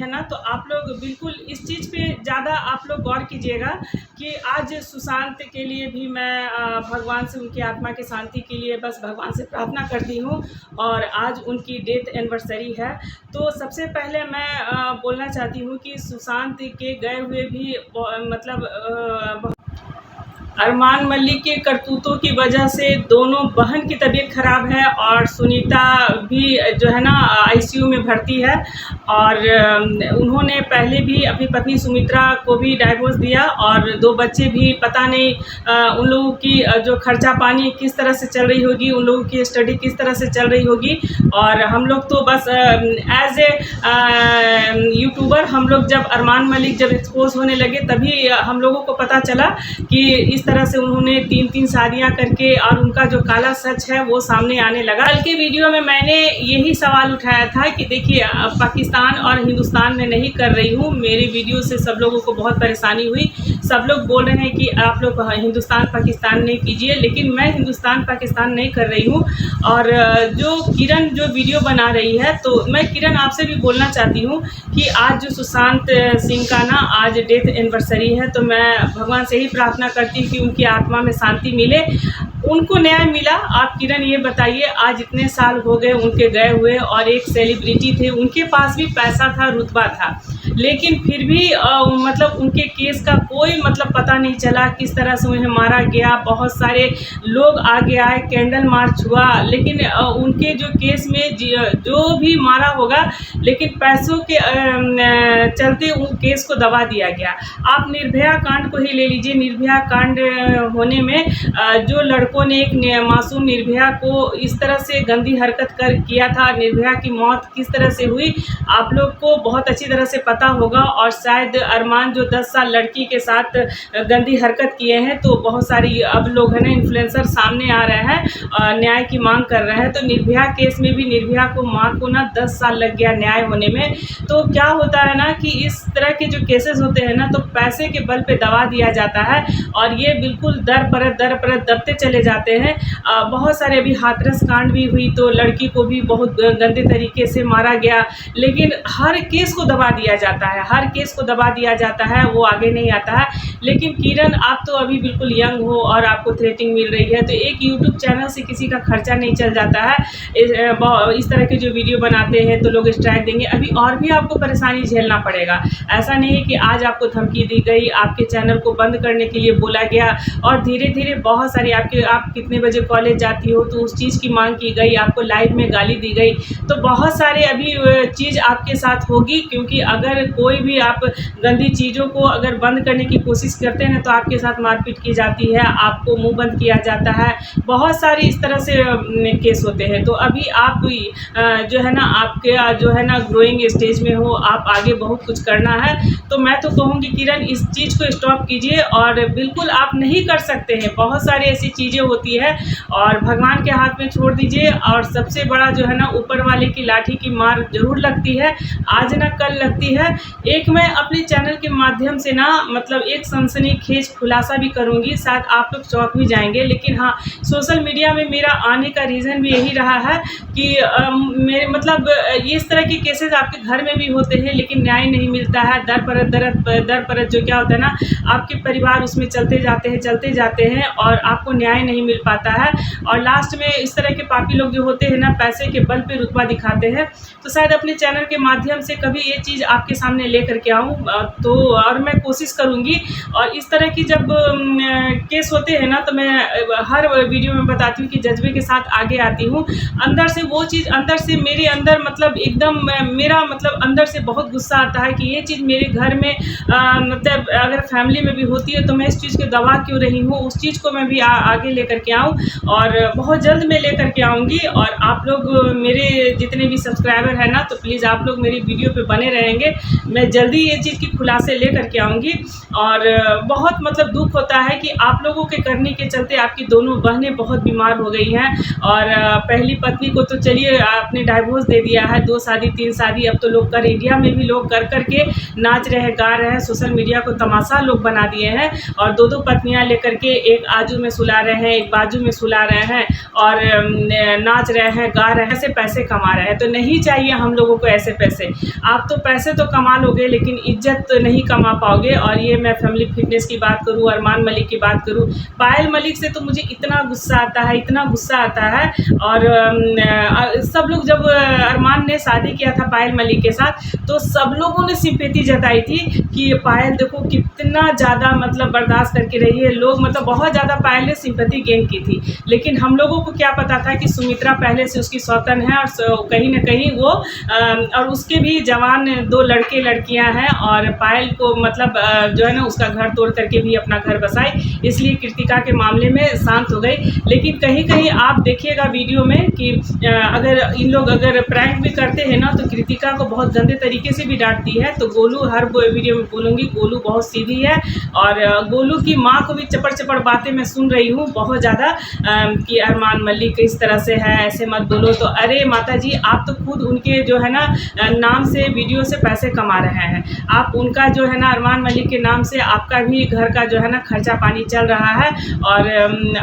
है ना, तो आप लोग बिल्कुल इस चीज़ पे ज़्यादा आप लोग गौर कीजिएगा कि आज सुशांत के लिए भी मैं भगवान से उनकी आत्मा की शांति के लिए बस भगवान से प्रार्थना करती हूँ। और आज उनकी डेथ एनिवर्सरी है। तो सबसे पहले मैं बोलना चाहती हूँ कि सुशांत के गए हुए भी मतलब अरमान मलिक के करतूतों की वजह से दोनों बहन की तबीयत ख़राब है और सुनीता भी जो है ना आईसीयू में भर्ती है। और उन्होंने पहले भी अपनी पत्नी सुमित्रा को भी डाइवोर्स दिया और 2 बच्चे भी पता नहीं उन लोगों की जो खर्चा पानी किस तरह से चल रही होगी, उन लोगों की स्टडी किस तरह से चल रही होगी। और हम लोग तो बस एज ए यूट्यूबर हम लोग जब अरमान मलिक जब एक्सपोज होने लगे तभी हम लोगों को पता चला कि इस तरह से उन्होंने 3-3 शादियां करके और उनका जो काला सच है वो सामने आने लगा। कल के वीडियो में मैंने यही सवाल उठाया था कि देखिए पाकिस्तान और हिंदुस्तान में नहीं कर रही हूँ, मेरी वीडियो से सब लोगों को बहुत परेशानी हुई। सब लोग बोल रहे हैं कि आप लोग हिंदुस्तान पाकिस्तान नहीं कीजिए, लेकिन मैं हिंदुस्तान पाकिस्तान नहीं कर रही हूँ। और जो किरण जो वीडियो बना रही है, तो मैं किरण आपसे भी बोलना चाहती हूँ कि आज जो सुशांत सिंह का ना आज डेथ एनिवर्सरी है, तो मैं भगवान से ही प्रार्थना करती हूँ कि उनकी आत्मा में शांति मिले, उनको न्याय मिला। आप किरण ये बताइए, आज इतने साल हो गए उनके गए हुए और एक सेलिब्रिटी थे, उनके पास भी पैसा था, रुतबा था, लेकिन फिर भी मतलब उनके केस का कोई मतलब पता नहीं चला, किस तरह से उन्हें मारा गया। बहुत सारे लोग आगे आए, कैंडल मार्च हुआ, लेकिन उनके जो केस में जो भी मारा होगा, लेकिन पैसों के चलते उन केस को दबा दिया गया। आप निर्भया कांड को ही ले लीजिए। निर्भया कांड होने में जो लड़कों ने एक मासूम निर्भया को इस तरह से गंदी हरकत किया था, निर्भया की मौत किस तरह से हुई आप लोग को बहुत अच्छी तरह से पता होगा। और शायद अरमान जो 10 साल लड़की के साथ गंदी हरकत किए हैं, तो बहुत सारी अब लोग हैं ना इन्फ्लुएंसर सामने आ रहे हैं, न्याय की मांग कर रहे हैं। तो निर्भया केस में भी निर्भया को मां को ना 10 साल लग गया न्याय होने में। तो क्या होता है ना कि इस तरह के जो केसेस होते हैं ना, तो पैसे के बल पे दबा दिया जाता है और ये बिल्कुल दर परत दबते चले जाते हैं। बहुत सारे अभी हाथरस कांड भी हुई, तो लड़की को भी बहुत गंदे तरीके से मारा गया, लेकिन हर केस को दबा दिया जाता है, हर केस को दबा दिया जाता है, वो आगे नहीं आता है। लेकिन किरण आप तो अभी बिल्कुल यंग हो और आपको थ्रेटिंग मिल रही है, तो एक यूट्यूब चैनल से किसी का खर्चा नहीं चल जाता है। इस तरह के जो वीडियो बनाते हैं तो लोग स्ट्राइक देंगे, अभी और भी आपको परेशानी झेलना पड़ेगा। ऐसा नहीं है कि आज आपको धमकी दी गई, आपके चैनल को बंद करने के लिए बोला गया और धीरे धीरे बहुत सारी आप कितने बजे कॉलेज जाती हो तो उस चीज़ की मांग की गई, आपको लाइव में गाली दी गई। तो बहुत सारे अभी चीज़ आपके साथ होगी, क्योंकि अगर कोई भी आप गंदी चीज़ों को अगर बंद करने की कोशिश करते हैं तो आपके साथ मारपीट की जाती है, आपको मुंह बंद किया जाता है, बहुत सारी इस तरह से केस होते हैं। तो अभी आप जो है ना आपके जो है ना ग्रोइंग स्टेज में हो, आप आगे बहुत कुछ करना है। तो मैं तो कहूँगी किरण इस चीज़ को स्टॉप कीजिए और बिल्कुल आप नहीं कर सकते हैं, बहुत सारी ऐसी चीज़ें होती है और भगवान के हाथ में छोड़ दीजिए। और सबसे बड़ा जो है ना ऊपर वाले की लाठी की मार जरूर लगती है, आज ना कल लगती है। एक मैं अपने चैनल के माध्यम से ना मतलब एक सनसनीखेज खुलासा भी करूंगी, शायद आप लोग चौंक भी जाएंगे, लेकिन हाँ सोशल मीडिया में मेरा आने का रीज़न भी यही रहा है कि मेरे मतलब इस तरह के केसेस आपके घर में भी होते हैं, लेकिन न्याय नहीं मिलता है। दर परत जो क्या होता है ना, आपके परिवार उसमें चलते जाते हैं और आपको न्याय नहीं मिल पाता है। और लास्ट में इस तरह के पापी लोग जो होते हैं ना, पैसे के बल पे रुतबा दिखाते हैं। तो शायद अपने चैनल के माध्यम से कभी ये चीज़ आपके सामने ले करके आऊँ, तो और मैं कोशिश करूँगी। और इस तरह की जब केस होते हैं ना, तो मैं हर वीडियो में बताती हूँ कि जज्बे के साथ आगे आती हूँ। अंदर से वो चीज़ अंदर से मेरे अंदर मतलब एकदम मेरा मतलब अंदर से बहुत गुस्सा आता है कि ये चीज़ मेरे घर में मतलब अगर फैमिली में भी होती है तो मैं इस चीज़ को दबा क्यों रही हूँ। उस चीज़ को मैं भी आगे लेकर के आऊँ और बहुत जल्द मैं लेकर के आऊँगी। और आप लोग मेरे जितने भी सब्सक्राइबर हैं ना, तो प्लीज़ आप लोग मेरी वीडियो पे बने रहेंगे, मैं जल्दी ये चीज़ की खुलासे ले करके आऊँगी। और बहुत मतलब दुख होता है कि आप लोगों के करने के चलते आपकी दोनों बहनें बहुत बीमार हो गई हैं। और पहली पत्नी को तो चलिए आपने डाइवोर्स दे दिया है, 2 शादी 3 शादी, अब तो लोग कर इंडिया में भी लोग कर करके नाच रहे गा रहे हैं, सोशल मीडिया को तमाशा लोग बना दिए हैं। और 2-2 पत्नियां लेकर के एक आजू में सुला रहे हैं, एक बाजू में सुला रहे हैं और नाच रहे हैं, गा रहे हैं, ऐसे पैसे कमा रहे हैं। तो नहीं चाहिए हम लोगों को ऐसे पैसे। आप तो पैसे तो कमा लोगे लेकिन इज्जत तो नहीं कमा पाओगे। और ये मैं फैमिली फिटनेस की बात करूँ, अरमान मलिक की बात करूँ, पायल मलिक से तो मुझे इतना गुस्सा आता है, इतना गुस्सा आता है। और सब लोग जब अरमान ने शादी किया था पायल मलिक के साथ तो सब लोगों ने सिंपैथी जताई थी कि पायल देखो कितना ज़्यादा मतलब बर्दाश्त करके रही है। लोग मतलब बहुत ज़्यादा पायल ने सिंपैथी गेन की थी। लेकिन हम लोगों को क्या पता था कि सुमित्रा पहले से उसकी सौतन है और कहीं न कहीं वो और उसके भी जवान 2 लड़के लड़कियां हैं और पायल को मतलब जो है ना उसका घर तोड़ करके भी अपना घर बसाई, इसलिए कृतिका के मामले में शांत हो गई। लेकिन कहीं कहीं आप देखिएगा वीडियो में कि अगर इन लोग अगर प्रैंक भी करते हैं ना तो कृतिका को बहुत गंदे तरीके से भी डांटती है। तो गोलू, हर वीडियो में बोलूँगी, गोलू बहुत सीधी है और गोलू की माँ को भी चपड़ चपड़ बातें मैं सुन रही हूँ बहुत ज़्यादा कि अरमान मलिक इस तरह से है, ऐसे मत बोलो। तो अरे माता जी, आप तो खुद उनके जो है ना नाम से वीडियो से पैसे कमा रहे हैं। आप उनका जो है ना अरमान मलिक के नाम से आपका भी घर का जो है ना खर्चा पानी चल रहा है और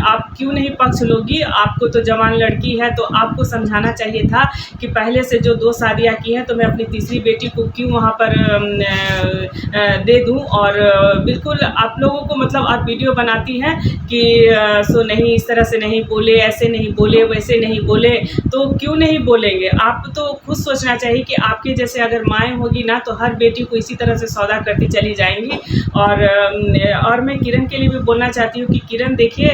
आप क्यों नहीं पक्ष लोगी? आपको तो जवान लड़की है तो आपको समझाना चाहिए था कि पहले से जो 2 शादियाँ की हैं तो मैं अपनी तीसरी बेटी को क्यों वहाँ पर दे दूँ। और बिल्कुल आप लोगों को मतलब आप वीडियो बनाती हैं कि सो नहीं, इस तरह से नहीं बोले, ऐसे नहीं बोले, वैसे नहीं बोले, तो क्यों नहीं बोलेंगे? आप तो खुद सोचना चाहिए कि आपके जैसे अगर माएँ होगी ना तो हर बेटी को इसी तरह से सौदा करती चली जाएंगी। और मैं किरण के लिए भी बोलना चाहती हूँ कि किरण देखिए,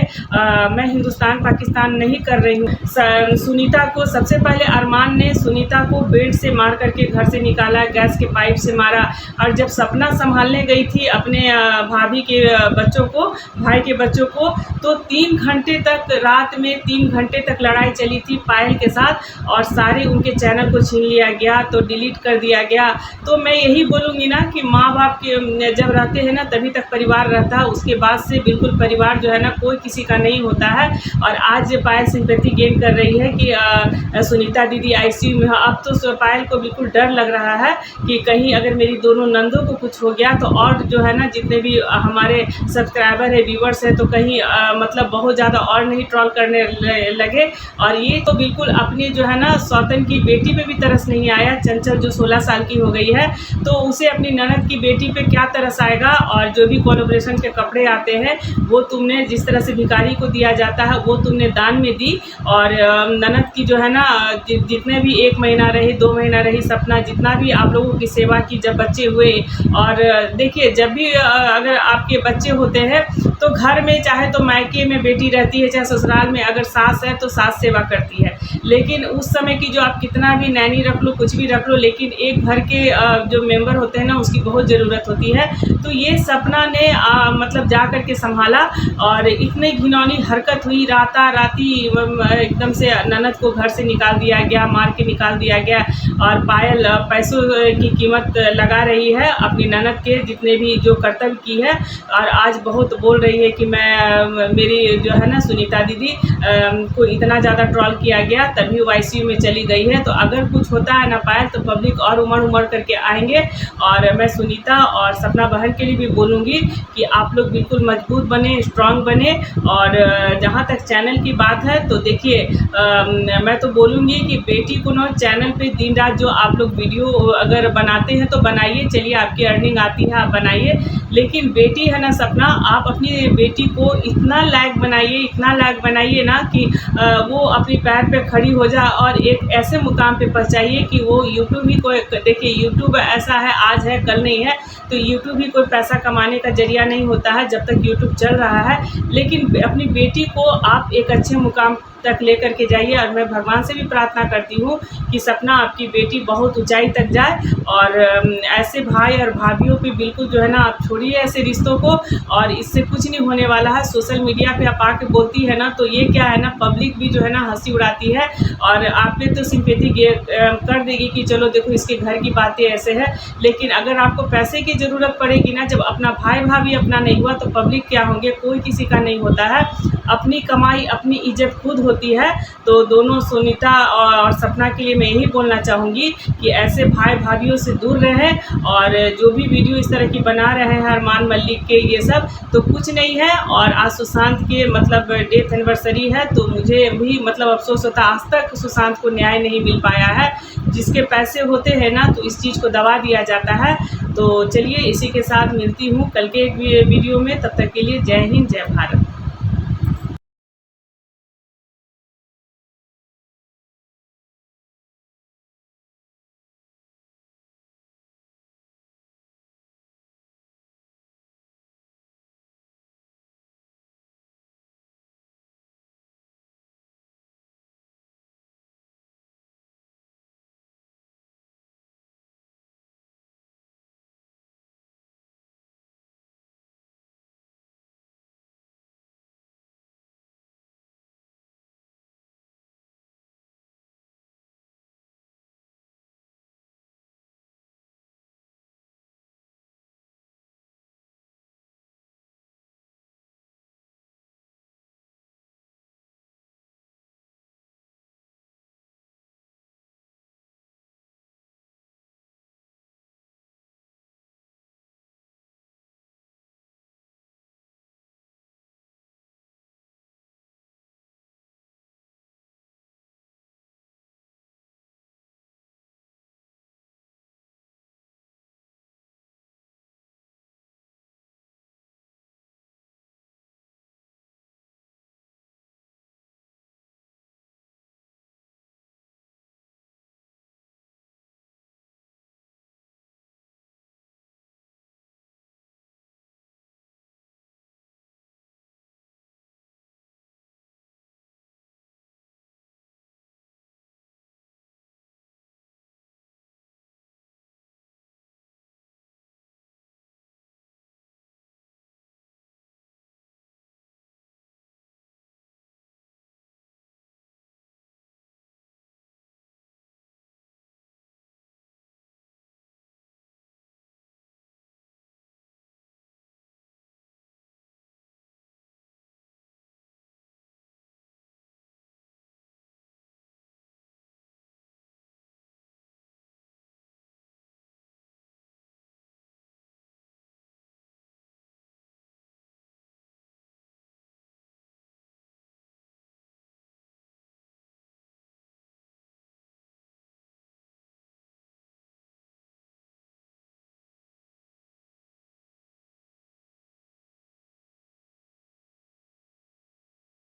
मैं हिंदुस्तान पाकिस्तान नहीं कर रही हूँ। सुनीता को सबसे पहले अरमान ने सुनीता को बेड से मार करके घर से निकाला, गैस के पाइप से मारा। और जब सपना संभालने गई थी अपने भाभी के बच्चों को, भाई के बच्चों को, तो 3 घंटे तक, रात में 3 घंटे तक लड़ाई चली थी पायल के साथ और सारे उनके चैनल को छीन लिया गया, तो डिलीट कर दिया गया। तो मैं यही बोलूँगी ना कि माँ बाप के जब रहते हैं ना तभी तक परिवार रहता है, उसके बाद से बिल्कुल परिवार जो है ना कोई किसी का नहीं होता है। और आज पायल सिंपैथी गेन कर रही है कि सुनीता दीदी आईसीयू में है। अब तो पायल को बिल्कुल डर लग रहा है कि कहीं अगर मेरी दोनों नंदों को कुछ हो गया तो और जो है ना जितने भी हमारे सब्सक्राइबर है, व्यूवर्स है, तो कहीं मतलब बहुत ज़्यादा और नहीं ट्रोल करने लगे। और ये तो बिल्कुल अपनी जो है ना सौतन की बेटी पे भी तरस नहीं आया। चंचल जो 16 साल की हो गई है तो उसे अपनी ननद की बेटी पे क्या तरस आएगा? और जो भी कोलैबोरेशन के कपड़े आते हैं वो तुमने जिस तरह से भिखारी को दिया जाता है वो तुमने दान में दी। और ननद की जो है ना जितने भी 1 महीना रही, 2 महीना रही, सपना जितना भी आप लोगों की सेवा की जब बच्चे हुए। और देखिए जब भी अगर आपके बच्चे होते हैं तो घर में चाहे तो मायके में बेटी रहती है, चाहे ससुराल में अगर सास है तो सास सेवा करती है। लेकिन उस समय की जो आप कितना भी नैनी रख लो, कुछ भी रख लो, लेकिन एक घर के जो मेंबर होते हैं ना उसकी बहुत ज़रूरत होती है। तो ये सपना ने मतलब जा कर के संभाला और इतनी घिनौनी हरकत हुई, राती एकदम से ननद को घर से निकाल दिया गया, मार के निकाल दिया गया। और पायल पैसों की कीमत लगा रही है अपनी ननद के जितने भी जो कर्तव्य की है। और आज बहुत बोल रही है कि मैं मेरी जो है ना सुनीता दीदी को इतना ज़्यादा ट्रोल किया गया तभी वो आईसीयू में चली गई है। तो अगर कुछ होता है ना पायल तो पब्लिक और उमड़ करके आएंगे। और मैं सुनीता और सपना बहन के लिए भी बोलूँगी कि आप लोग बिल्कुल मजबूत बने, स्ट्रांग बने। और जहाँ तक चैनल की बात है तो देखिए मैं तो बोलूँगी कि बेटी को ना चैनल पे दिन रात जो आप लोग वीडियो अगर बनाते हैं तो बनाइए, चलिए आपकी अर्निंग आती है आप बनाइए। लेकिन बेटी है ना सपना, आप अपनी बेटी को इतना लायक बनाइए, इतना लायक बनाइए ना कि वो अपनी पैर पे खड़ी हो जाए और एक ऐसे मुकाम पे पहुँचाइए कि वो यूट्यूब ही कोई, देखिए यूट्यूब ऐसा है आज है कल नहीं है। तो यूट्यूब ही कोई पैसा कमाने का जरिया नहीं होता है जब तक यूट्यूब चल रहा है। लेकिन अपनी बेटी को आप एक अच्छे मुकाम तक लेकर के जाइए। और मैं भगवान से भी प्रार्थना करती हूँ कि सपना आपकी बेटी बहुत ऊंचाई तक जाए। और ऐसे भाई और भाभीयों पे बिल्कुल जो है ना आप छोड़िए ऐसे रिश्तों को, और इससे कुछ नहीं होने वाला है। सोशल मीडिया पे आप आके बोलती है ना तो ये क्या है ना, पब्लिक भी जो है ना हंसी उड़ाती है और आप पे तो सिंपैथी कर देगी कि चलो देखो इसके घर की बातें ऐसे है। लेकिन अगर आपको पैसे की ज़रूरत पड़ेगी ना, जब अपना भाई भाभी अपना नहीं हुआ तो पब्लिक क्या होंगे? कोई किसी का नहीं होता है। अपनी कमाई अपनी इज्जत खुद होती है। तो दोनों सुनीता और सपना के लिए मैं यही बोलना चाहूँगी कि ऐसे भाई भाभीयों से दूर रहें, और जो भी वीडियो इस तरह की बना रहे हैं अरमान मलिक के ये सब, तो कुछ नहीं है। और आज सुशांत के मतलब डेथ एनिवर्सरी है, तो मुझे भी मतलब अफ़सोस होता है, आज तक सुशांत को न्याय नहीं मिल पाया है। जिसके पैसे होते हैं ना, तो इस चीज़ को दबा दिया जाता है। तो चलिए इसी के साथ मिलती हूँ कल के एक वीडियो में, तब तक के लिए जय हिंद जय भारत।